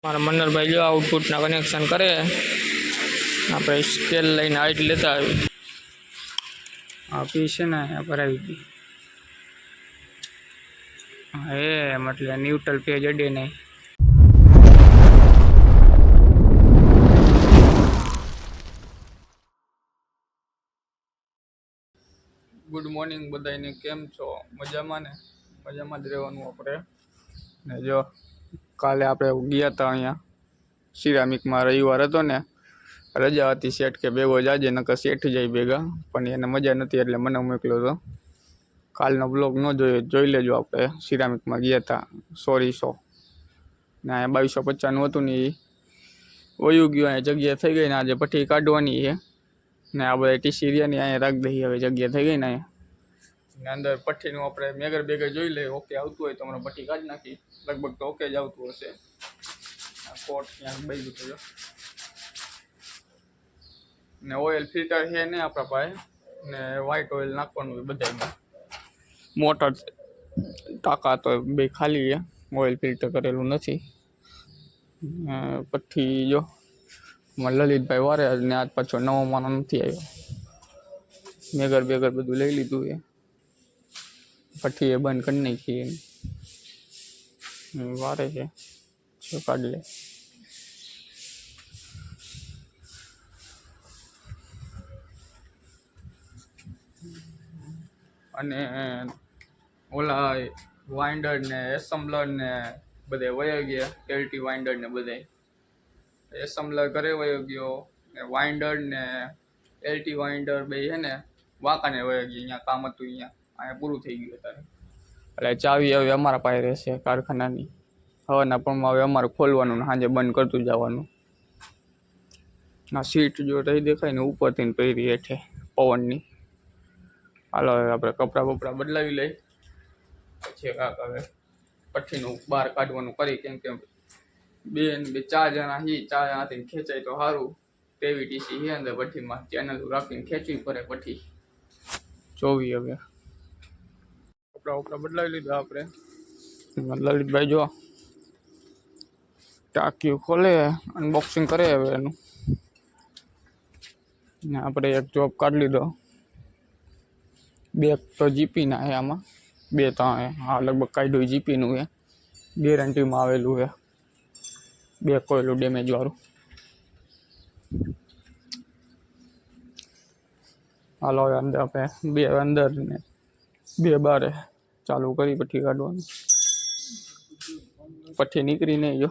મારા મન્નરભાઈ જો આઉટપુટના કનેક્શન કરે, આપણે સ્કેલ લઈને હાઈટ લેતા આવી. આ પીસ છે ને અહીંયા ભરાવી હતી. એટલે ન્યુટ્રલ પેજ અડે નહીં. ગુડ મોર્નિંગ બધાને, કેમ છો? મજામાં ને? મજામાં જ રહેવાનું આપણે. ને જો કાલે આપણે ગયા હતા અહીંયા સિરામિકમાં, રવિવાર હતો ને, રજા હતી. શેઠ કે ભેગો જાજે, નકર શેઠ જાય ભેગા, પણ એને મજા નથી એટલે મને મોકલ્યો હતો. કાલનો બ્લોગ ન જોઈ લેજો. આપણે સિરામિકમાં ગયા હતા 100 ને અહીંયા 2250 હતું ને, એ વયું ગયું. અહીંયા જગ્યા થઈ ગઈ ને, આજે પઠ્ઠી કાઢવાની છે ને આ બધા ટીસી રહ્યા ને અહીંયા રાખી દઈએ. હવે જગ્યા થઈ ગઈ ને અહીંયા ને અંદર પઠ્ઠીનું આપણે મેગર બેગર જોઈ લઈએ. ઓકે આવતું હોય તો હમણાં પઠ્ઠી કાઢી નાખી. લગભગ તો ઓકે જ આવતું હશે. કોટ ત્યાં બાજુ થયો ને ઓઇલ ફિલ્ટર છે ને આપણા પાસે, ને વ્હાઈટ ઓઇલ નાખવાનું હોય બધામાં. મોટર ટાંકા તો બે ખાલી છે, ઓઇલ ફિલ્ટર કરેલું નથી. પઠ્ઠી જો લલિતભાઈ વારે ને આજ પાછો નવો માનો નથી આવ્યો. મેગર બેગર બધું લઈ લીધું છે. પઠ્ઠી એ બંધ કરી નાખી વારે છે, શું કાઢી લે. અને ઓલા વાઇન્ડર ને એસેમ્બલર ને બધે વયો ગયા. એલટી વાઇન્ડર ને બધે એસેમ્બલર ઘરે વયો ગયો ને વાઇન્ડર ને એલટી વાઇન્ડર બે છે ને વાંકાને વયો ગયા. અહીંયા કામ હતું, અહીંયા પૂરું થઈ ગયું અત્યારે. એટલે ચાવી હવે અમારા પાસે રહેશે કારખાનાની. હવાના પણમાં હવે અમારે ખોલવાનું ને સાંજે બંધ કરતું જવાનું. આ સીટ જો રહી દેખાય ને ઉપરથી પહેરી હેઠે પવનની. હાલો હવે આપણે કપડાં બપડા બદલાવી લઈ, પછી હવે પઠ્ઠીનું બહાર કાઢવાનું કરી. કેમ કે બે 4 જણા હી, 4 જણાથી ખેંચાય તો સારું. તેવી ટીસી છે અંદર પઠ્ઠીમાં, ચેનલ રાખીને ખેંચવી પડે પઠ્ઠી. જોવી હવે કપડા બદલાવી લીધા આપણે. લલિતભાઈ જો ટાંકી ખોલે, અનબોક્સિંગ કરે હવે એનું. ને આપણે એક જોબ કાઢી લીધો. 2 તો જીપીના છે આમાં, 2 3 હા લગભગ કાઢ્યું જીપીનું છે. ગેરંટીમાં આવેલું છે. 2 કોયલું ડેમેજ વાળું. હાલો હવે અંદર આપણે 2 અંદર ને 2 બારે ચાલુ કરી પઠ્ઠી કાઢવાનું. પઠ્ઠી નીકળી નહીં જો,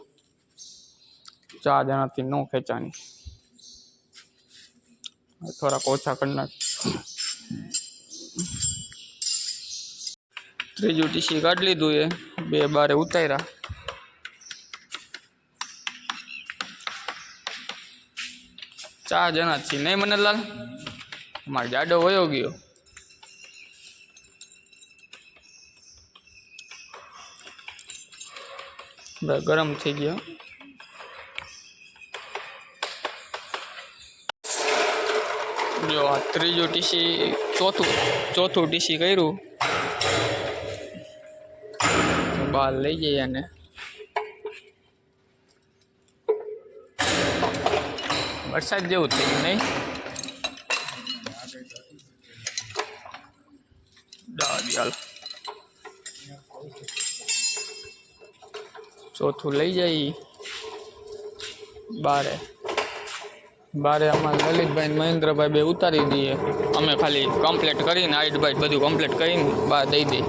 4 જણાથી ન ખેંચાની. થોડાક ઓછા કરી નાખ. ત્રીજું ટીસી કાઢી લીધું એ, 2 બારે ઉતાર્યા. ચાર જણા છીએ નહીં મનનલાલ? અમારે જાડો વયો ગયો. ગરમ થઈ ગયો. જો આ ત્રીજું ટીસી, ચોથું ટીસી કર્યું. બહાર લઈ જઈએ અને વરસાદ જેવું થયું નહીં? ચાલ ચોથું લઈ જઈ બારે. અમારે લલિતભાઈ મહેન્દ્રભાઈ બે ઉતારી દઈએ. અમે ખાલી કમ્પ્લીટ કરીને હાઈટ બધું કમ્પ્લીટ કરીને બહાર દઈ દઈએ.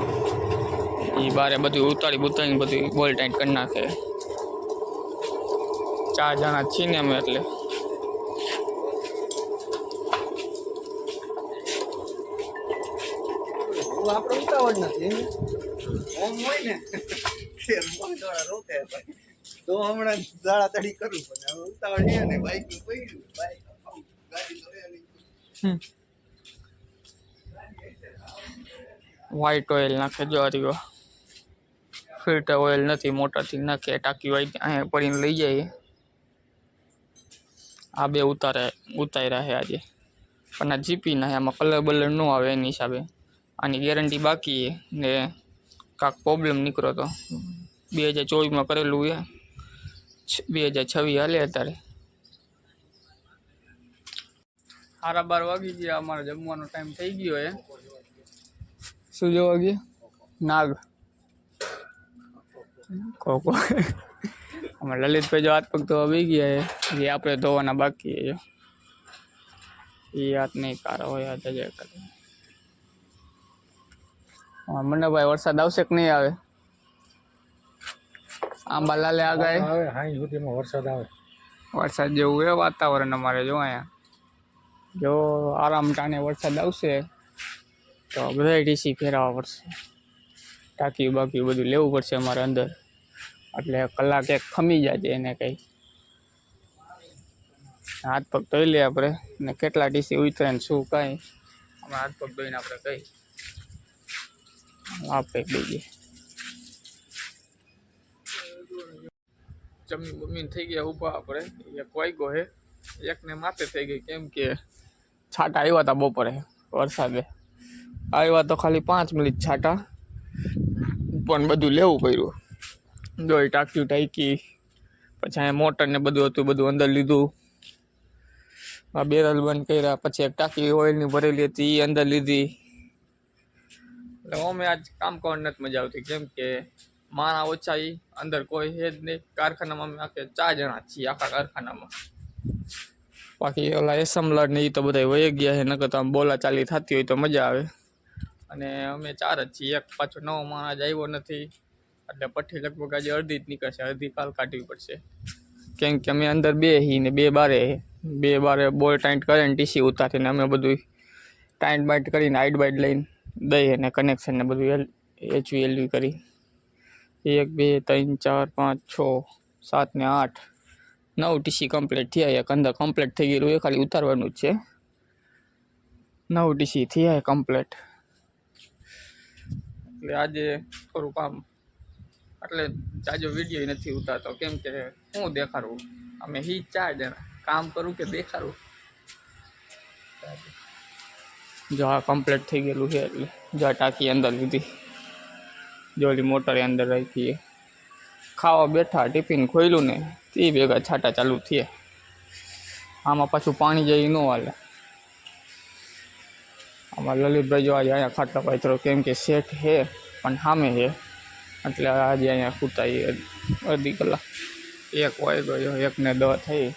એ બારે બધું ઉતારીને બધું બોલ ટાઈટ કરી નાખે. 4 જણા છીએ ને અમે, એટલે આપણે ઉતાવળ નથી. ઓમ હોય ને રોકે તો હમણાં દાડાતડી કરું, પણ હવે ઉતાવળ છે ને બાઈક નું પડ્યું. બાઈક ગાડી વ્હાઈટ ઓઇલ નાખે જો હરીઓ. ફિલ્ટર ઓઇલ નથી, મોટરથી નાખે. ટાંકી વાઈ અહીંયા પડીને લઈ જાય. આ 2 ઉતાર્યા છે આજે, પણ આ જીપી ના આમાં કલર બલર ન આવે એની હિસાબે. આની ગેરંટી બાકી છે ને કાંક પ્રોબ્લેમ નીકળ્યો તો 2024માં કરેલું છે. 2026 હાલે અત્યારે 12:30 વાગી ગયા. અમારે જમવાનો ટાઈમ થઈ ગયો હે. શું જોવા ગયા? નાગ કોકો. અમારે લલિતભાઈ જો હાથ પગ ધોવા આવી ગયા હે, જે આપણે ધોવાના બાકી હે. એ હાથ નહીં કારો હોય હાથ જ કરે. મને ભાઈ વરસાદ આવશે કે નહીં આવે? આંબાલાલે આગાહી આવે હાઈ સુધીમાં વરસાદ આવે. વરસાદ જેવું હે વાતાવરણ અમારે. જો અહીંયા જો આરામ ટાણે વરસાદ આવશે તો બધા ટીસી ફેરવવા પડશે. ટાંકી બાકી બધું લેવું પડશે અમારે અંદર, એટલે કલાક એક ખમી જાય એને કંઈ. હાથ પગ ધોઈ લઈએ આપણે, ને કેટલા ટીસી ઉતરે ને શું કાંઈ અમે હાથ પગ ધોઈને આપણે કહી આપે દઈએ. જમીન બમીન થઈ ગયા ઊભા આપણે. એક વાગ્યો હે, એકને માથે થઈ ગઈ, કેમ કે છાંટા આવ્યા હતા બપોરે વરસાદે. આવ્યા તો ખાલી 5 મિનિટ છાંટા, પણ બધું લેવું પડ્યું. દોઈ ટાંકી પછી અહીંયા મોટર ને બધું હતું, બધું અંદર લીધું. આ બેરલ બંધ કર્યા, પછી એક ટાંકી ઓઇલની ભરેલી હતી એ અંદર લીધી. એટલે અમે આજ કામ કરવાની નથી મજા આવતી, કેમ કે માણા ઓછા, એ અંદર કોઈ હે જ નહીં. કારખાનામાં અમે આખે 4 જણા છીએ આખા કારખાનામાં. બાકી ઓલા એસેમ્બલર ને એ તો બધા વહી ગયા છે, નકર તો આમ બોલા ચાલી થતી હોય તો મજા આવે. અને અમે 4 જ છીએ. એક પાછો નવો માણસ જ આવ્યો નથી, એટલે પઠ્ઠી લગભગ આજે અડધી જ નીકળશે, અડધી કાલ કાઢવી પડશે. કેમ કે અમે અંદર 2 હી ને 2 બારે. 2 બારે બોલ ટાઈટ કરીને ટીસી ઉતારીને અમે બધું ટાઈટ બાઈટ કરીને હાઈટ બાઈટ લઈને દઈએ, અને કનેક્શન ને બધું HV કરી 1 2 3 4 5 6 7 ને 8 9 ટીસી કમ્પ્લીટ થયા. એક અંદર કમ્પ્લીટ થઈ ગયેલું, એ ખાલી ઉતારવાનું જ છે. 9 ટીસી થયા કમ્પ્લીટ. એટલે આજે થોડું કામ, એટલે જાજો વિડીયો નથી ઉતારતો, કેમ કે હું દેખાડું. અમે 4 જણા કામ કરું કે દેખાડું. જો આ કમ્પ્લીટ થઈ ગયેલું છે, એટલે જો આ ટાંકી અંદર લીધી, જોલી મોટરે અંદર રાખીએ. ખાવા બેઠા, ટિફિન ખોલ્યું ને તે ભેગા છાંટા ચાલુ થયા. આમાં પાછું પાણી જાય ન હાલે. આમાં લલિતભાઈ જો આજે અહીંયા ખાટલા પાથરો, કેમ કે શેઠ છે પણ સામે છે, એટલે આજે અહીંયા સૂતાઈ અડધી કલાક. 1 વાગ્યો, 1 ને 10 થઈ.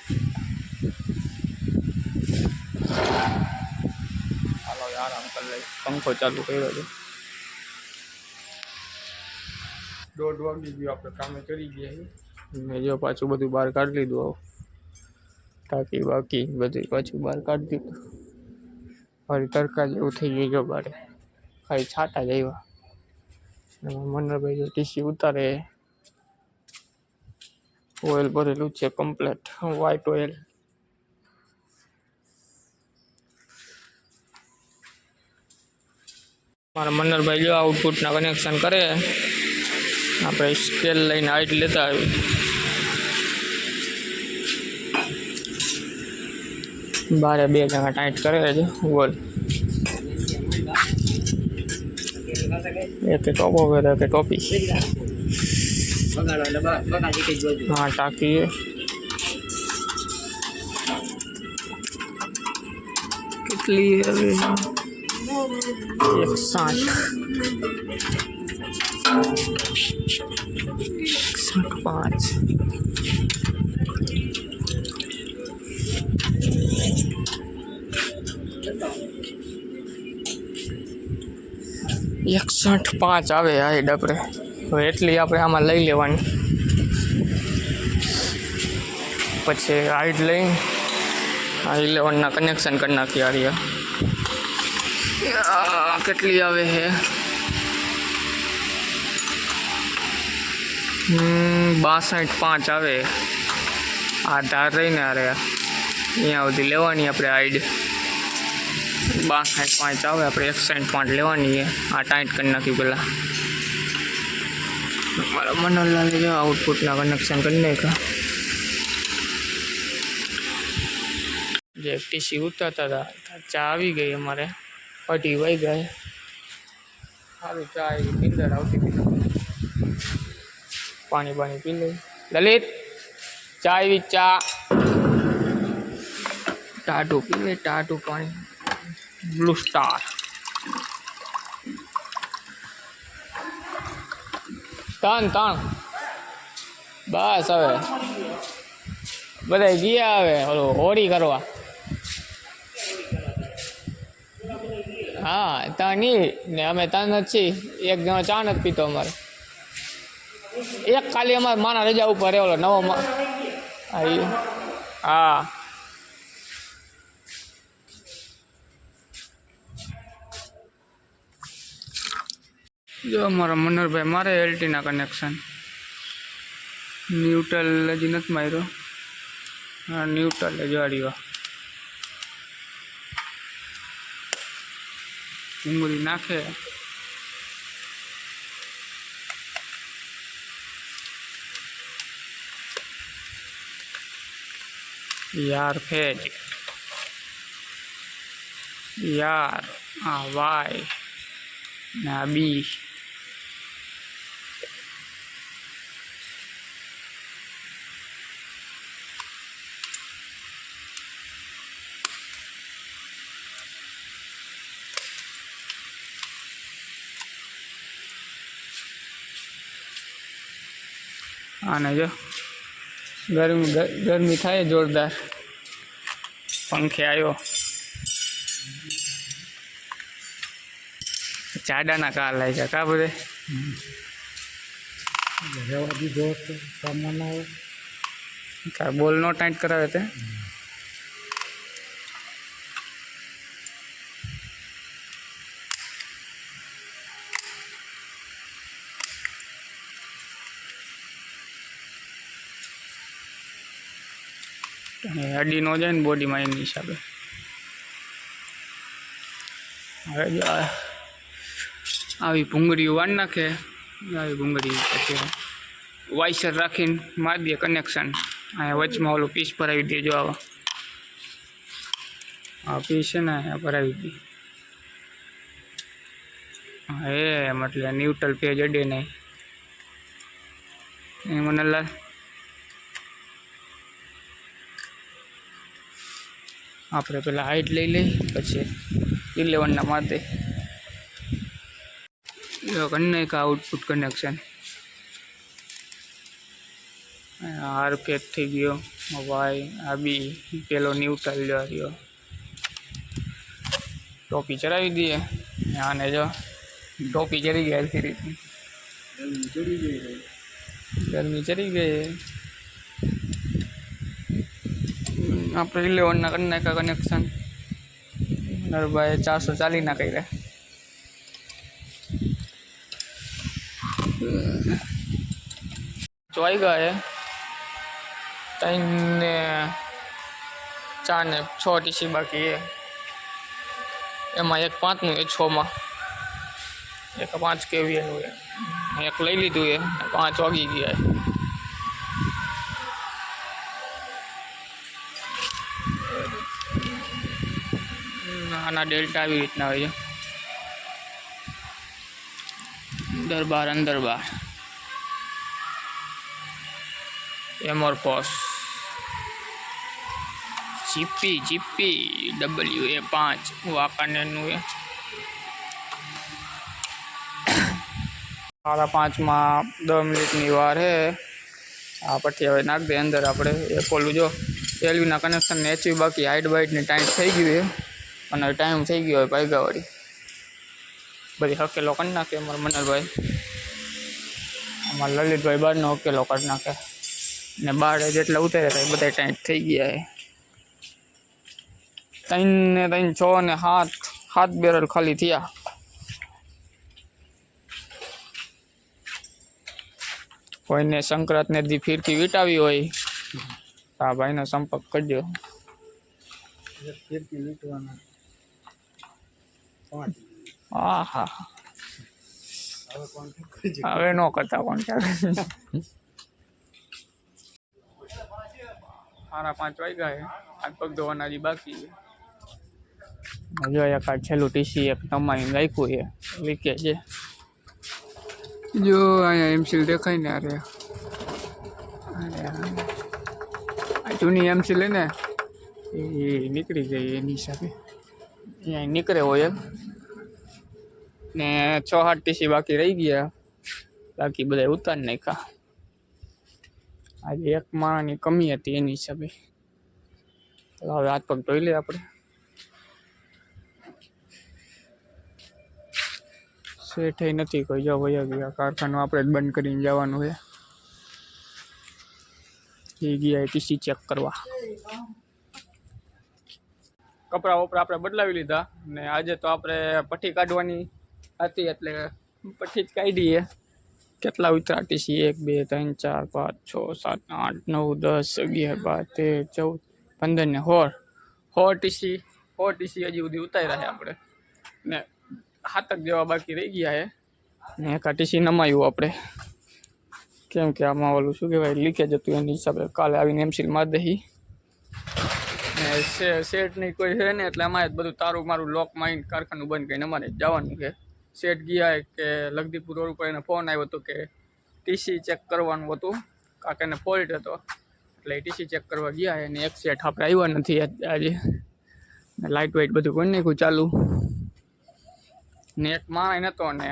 હાલો આરામ કરી લઈ. પંખો ચાલુ કર્યો છે. 1:30 વાગી ગયો, આપણે કામે કરી ગયા. મેં જો પાછું બધું બહાર કાઢી લીધું. ટાંકી બાકી બધું પાછું બહાર કાઢી દીધું. ફરી તડકા જેવું થઈ ગયું. જો બારે ખાલી છાંટા જ આવ્યા. મનરભાઈ જો ટીસી ઉતારે. ઓઇલ ભરેલું છે કમ્પ્લેટ, વ્હાઈટ ઓઇલ. મારા મનરભાઈ જો આઉટપુટના કનેક્શન કરે. આપણે સ્કેલ લઈને હાઈટ લેતા આવી. બારે 2 જણા ટાઈટ કરે છે ગોલ. એક ટોપો પહેરે કે ટોપી. હા ટાંકી કેટલી હવે 160 165 આવે હાઈટ. આપણે હવે એટલી આપણે આમાં લઈ લેવાની, પછી હાઈટ લઈને આ 11ના કનેક્શન કરી નાખી. આ કેટલી આવે છે? 62.5 આવે. આ ધાર રહીને અરે અહીંયા સુધી લેવાની આપણે હાઈટ. 62.5 આવે. આપણે 165 લેવાની છે. આ ટાઈટ કરી નાખ્યું પેલા. મારા મનોલાલ જો આઉટપુટના કનેક્શન કરી નાખ્યા. જે ટીસી ઉતારતા હતા, ચા આવી ગઈ અમારે. 2:30 વાગ્યા. સારું ચા આવી, નીંદર આવતી હતી. પાણી પી લઈ. લલિત ચાય વી ચા ટાટુ પીવે ટાટુ પાણી બ્લુ સ્ટાર ત્રણ બસ હવે બધા ગયા હવે ઓલો હોળી કરવા હા ત્યાં નહીં ને અમે ત્યાં જ છીએ એક જણો ચા નથી પીતો અમારે એક ખાલી અમારે માના રજા ઉપર ઓલો નવો હા જો અમારા મનોહરભાઈ મારે એલટીના કનેક્શન ન્યુટ્રલ હજી નથી માર્યો હા ન્યુટ્રલ જવાડ્યો ડુંગળી નાખે યાર ફેજ યાર આ વાય ના બી આને જો ગરમી થાય જોરદાર પંખે આવ્યો ચાડાના કાર લાગી ગયા કા બધે બોલ નો ટાઈટ કરાવે તે અડી નો જાય ને બોડીમાં એની હિસાબે હવે જો આવી ભૂંગળીઓ વાળ નાખે આવી ભૂંગળી પછી વાઇસર રાખીને મારી દે કનેક્શન અહીંયા વચમાં ઓલું પીસ ભરાવી દેજો આવા આ પીસ છે ને અહીંયા ભરાવી દે એમ એટલે ન્યુટ્રલ પેજ અડે નહીં એ મને આપણે પેલા હાઈટ લઈ લઈ પછી 11 ના માથે કન્ને का आउटपुट कनेक्शन आर पेट थी गयो वाई आ बी पेलो न्यूट्रल जो रह्यो टोपी चढ़ावी दिए आने जो टोपी चढ़ी गई थी रीती गर्मी चढ़ी गई आप 11 ना कन्ने का कनेक्शन नरभाई 440 ना कही रहे चौई गए 3 ने 4 ने 6 टीसी बाकी है एम एक 5 નું 6 માં एक 5 કેવી નું એક લઈ લીધું है 5 વાગી ગયા આના ડેલ્ટા આવી રીતના હોય છે दरबार अंदर बार एमोरपोस जीपी जीपी WA5 वाकाने नु है 5:30 में 10 मिनट ની વાર है आ પછી હવે નાખ દે અંદર આપણે એક ઓલું જો એલવી ના કનેક્શન ને એચવી બાકી હાઈટ બાઈટ ની ટાઈમ થઈ ગયું છે અને ટાઈમ થઈ ગયો પાયગાવાળી બધી હકેલો કરી નાખે અમારા મનલભાઈ અમારા લલિતભાઈ બહારનો હકેલો કરી નાખે ને બાર જેટલા ઉતારે થાય બધા ટાઈટ થઈ ગયા છે 3 ને 3 6 ને 7 બેરલ ખાલી થયા કોઈને સંક્રાંત ને દી ફીરકી વીટાવી હોય આ ભાઈનો સંપર્ક કરજો ફીરકી વીટવાના હા હા હવે નો કરતા કોન્ટેક્ટ 5:30 વાગ્યા છે હાથ પગ ધોવાના હજી બાકી છે જો એક આ છેલ્લું ટીસી એક તમારી રાખ્યું છે લીકે છે જો અહીંયા એમસીલ દેખાય ને અરે જૂની એમસી લઈને એ નીકળી ગઈ એની હિસાબે અહીંયા નીકળે ઓઇલ ને 6-8 ટીસી બાકી રહી ગયા, બાકી બધા ઉતારી નાખ્યા. આજે એક માણસની કમી હતી એની હિસાબે. હવે હાથ પગ ધોઈ લઈએ આપણે. સેઠ નથી કોઈ, જો વયા ગયા કારખાનું, આપણે જ બંધ કરીને જવાનું છે. એ ગયા ટીસી ચેક કરવા. કપડા વપડા આપણે બદલાવી લીધા ને આજે તો આપણે પઠ્ઠી કાઢવાની હતી એટલે પઠ્ઠી જ કાઢીએ. કેટલા ઉતરા ટીસી? 1 2 3 4 5 6 7 8 9 10 11 12 13 14 15 ને 16 ટીસી હજી સુધી ઉતાર્યા છે આપણે ને 7 જેવા બાકી રહી ગયા છે ને એક ટીસી નમાયું આપણે, કેમ કે આમાં ઓલું શું કહેવાય લીકેજ હતું એની હિસાબે. કાલે આવીને એમસીલ મારી દઈ ને સેટ નહીં કોઈ છે ને એટલે અમારે બધું તારું મારું લોક માઇન્ડ કારખાનું બંધ કરીને અમારે જવાનું છે. સેટ ગયા કે લગદીપુર રોડ ઉપર એને ફોન આવ્યો હતો કે ટીસી ચેક કરવાનું હતું, કાકાને ફોલ્ટ હતો એટલે ટીસી ચેક કરવા ગયા અને એક સેટ આપણે આવ્યા નથી આજે. લાઇટ વાઇટ બધું કરી નાખ્યું ચાલુ ને એક માણ નહોતો ને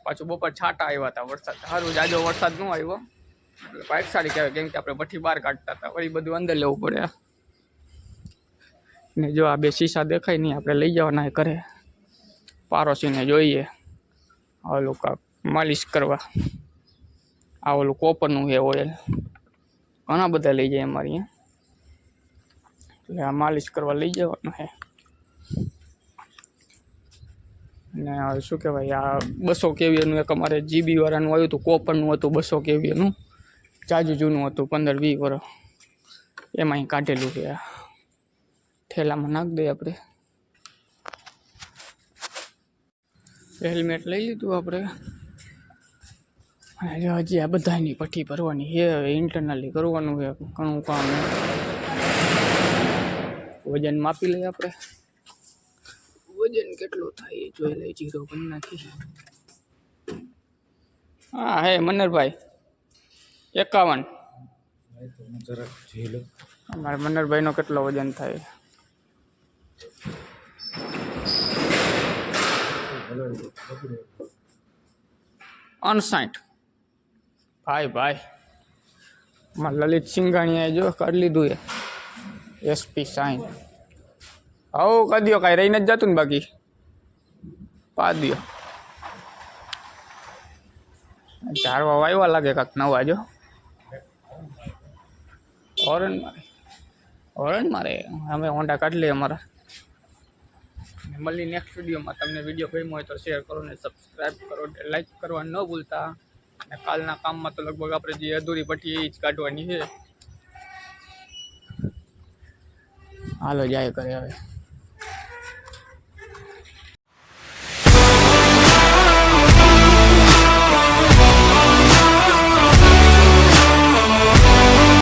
પાછું બપોર છાંટા આવ્યા હતા. વરસાદ સારું જાજો વરસાદ ન આવ્યો એટલે બાઇક સારી કહેવાય, કેમ કે આપણે ભઠ્ઠી બહાર કાઢતા હતા, વળી બધું અંદર લેવું પડે. ને જો આ 2 શીશા દેખાય નહીં, આપણે લઈ જવાના ઘરે પાડોશીને જોઈએ ઓલું કાંક માલિશ કરવા. આ ઓલું કોપરનું છે ઓઇલ, ઘણા બધા લઈ જાય અમારે અહીંયા, એટલે આ માલિશ કરવા લઈ જવાનું છે. ને શું કહેવાય આ 200 કેવીએનું એક અમારે જીબી વાળાનું આવ્યું હતું, કોપરનું હતું 200 કેવીએનું, જાજુ જૂનું હતું 15-20 વર્ષ, એમાં અહીં કાઢેલું છે. આ થેલામાં નાખ દઈએ આપણે. હેલ્મેટ લઈ લીધું આપણે. હજી આ બધાની પઠ્ઠી ભરવાની છે, ઇન્ટરનલી કરવાનું છે ઘણું કામ. વજન માપી લઈએ આપણે, વજન કેટલું થાય એ જોઈ લઈએ. 0 કરી નાખી. હા હે મનરભાઈ 51. અમારે મનરભાઈનો કેટલો વજન થાય? 59. ભાઈ અમારે લલિત સિંઘાણીયાએ જો કરી લીધું એ એસપી સાઈન. હવ કરી દો, કાંઈ રહી નથી જતું ને, બાકી પા દો. ઝાડવા વાયવા લાગે કાંક નવા. જો હોરન મારે અમે હોન્ડા કાઢી લઈએ અમારા. મળી નેક્સ્ટ વિડીયોમાં. તમને વિડીયો ગમ્યો હોય તો શેર કરો ને સબસ્ક્રાઈબ કરો, લાઈક કરવા ન ભૂલતા. અને કાલના કામમાં તો લગભગ આપણે જે અધૂરી પટ્ટી એ જ કાઢવાની છે. હાલો જાય કરે હવે.